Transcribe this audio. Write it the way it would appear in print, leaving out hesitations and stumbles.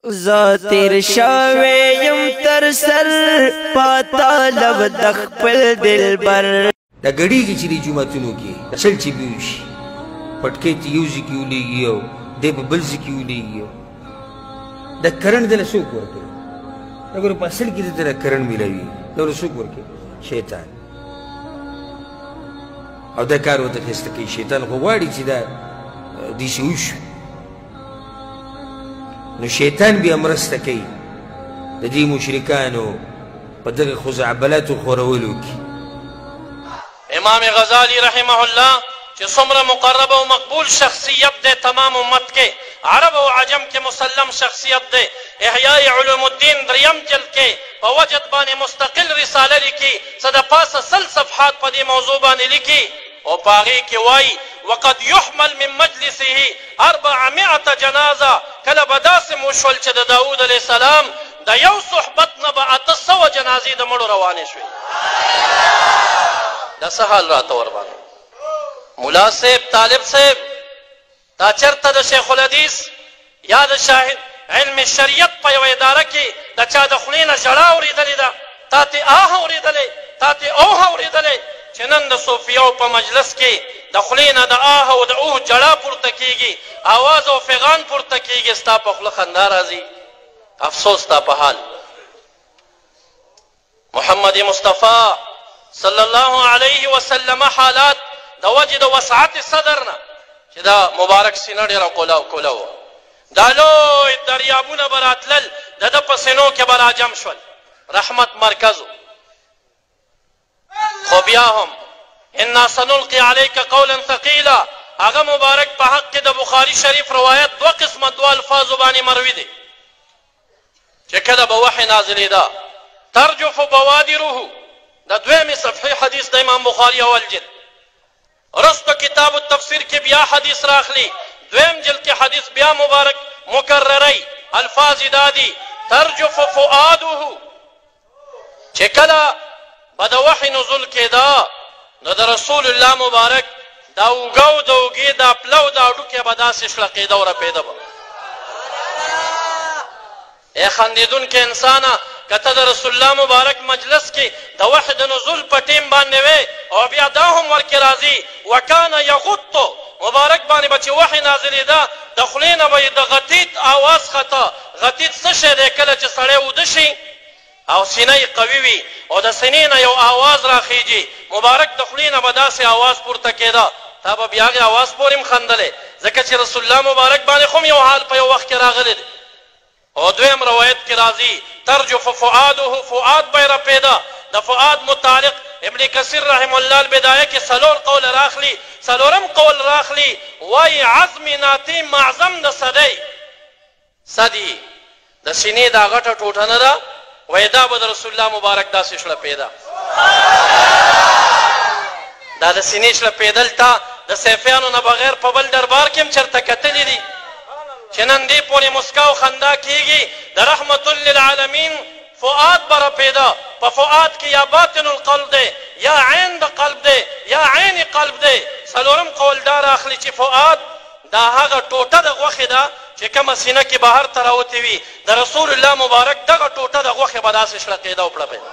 زاتر شاویم تر سر پاتا لب دخپل دلبر دا گڑی کی چلی جمعتنو کی چل چی بیوشی پٹکے تی یوزی کیو لے گیو دے پا بلزی کیو لے گیو دا کرن دل سوک ورکے دا گروہ پاسل کی دل کرن ملاوی دا گروہ سوک ورکے شیطان او دا کارو دا خستکی شیطان خواری چی دا دیسی اوشو نو شیطان بیا مرسته کوي د دې مشرکانو په دغه خزعبلاتو خورولو کې. امام غزالی رحمه الله چې څومره مقرب او مقبول شخصیت دی تمام امت کې، عرب او عجم کې مسلم شخصیت دی. احیاء علوم الدین دریم جلد کې په وجد باندې مستقل رساله لیکي، څه د پاسه 100 صفحات په دې موضوع باندې لیکي او په هغې کې وایي وقد يحمل من مجلسه 400 جنازه. کله به داسې وشول چې د داود علیه السلام د یو صحبت نه به 800 جنازې د مړو روانې شوې. دا څه حال راته ورباندې ملا صاحب طالب صاحب دا چېرته د شیخ الحدیث یا د شاهد علم شریعت په یوه اداره کې د چا د خولې نه ژړا اورېدلې ده، تا تې آه اورېدلی، تا تې اوه اورېدلی چې نن د صوفیاو په مجلس کې د خولې نه د آه او د اوه جړا پورته کېږي، آواز او فغان پورته کېږي، ستا په خوله خندا راځي. افسوس ستا په حال. محمد مصطفی صلی الله علیه وسلم حالات د وجې د وسعت صدر نه چې دا مبارک سینه ډېره کوله وه، دا لوی دریابونه به راتلل، د ده په سینو کې به راجم شول، رحمت مرکز و. خو بیا هم انا سنلقي عليك قولا ثقيلا هغه مبارک په حق کې د بخاري شریف روایت 2 قسمه 2 الفاظو باندې مروي دي چې کله به وحی نازلېده ترجف بوادره، د 2مې صفحې حدیث د امام بخاري اول جلد. رستو کتاب التفسیر کې بیا حدیث راخلی، 2م جلد کې حدیث بیا مبارک مکرری الفاظ دا دي ترجف فؤاده چې کله به د وحی نزول کېده نو د رسول الله مبارک دا اوږه او د اوږې دا پله او دا هډوکې به داسې شلقېده او رپېده به. ای خندېدونکې انسانه که ته د رسول الله مبارک مجلس کې د وحی د نزول په ټیم باندې وې او بیا دا هم ورکې راځي وکانه یغطو مبارک باندې به چې وحی نازلېده د خولې نه به یې د غتیت آواز خطه. غتیت څه شی دی؟ کله چې سړی اوده شي او سینه یې قوي وي او د سینې نه یو آواز راخیږي، مبارک د خولې نه به داسې آواز پورته کېده، تا به بیا هغې آواز پورې هم خندلی، ځکه چې رسول الله مبارک باندې خو هم یو حال په یو وخت کې راغلی دی. او 2م روایت کې راځي ترجف فؤاده، فؤاد به یې رپېده. د فؤاد متعلق ابن کثیر رحمه الله البدایه کې 4 قول راخلي، 4م قول راخلي وایي عظم ناطی معظم د صدی د سینې دا غټه ټوټه نه ده، وایي دا به د رسول الله مبارک داسې شړپېده. دا د سینې شړپېدل تا د سیفیانو نه بغیر په بل دربار کې هم چېرته کتلي دي چې نن دې پورې مسکا او خندا کېږي. د رحمت للعالمین فؤاد به رپېده، په فؤاد کې یا باطن القلب دی یا عین د قلب دی یا عین قلب دی. 4م قول دا راخلي چې فؤاد دا هغه ټوټه د غوښې ده چې کومه سینه کې بهر ته راوتې وي، د رسول الله مبارک دغه ټوټه د غوښې به داسې شړقېده او پړپېده.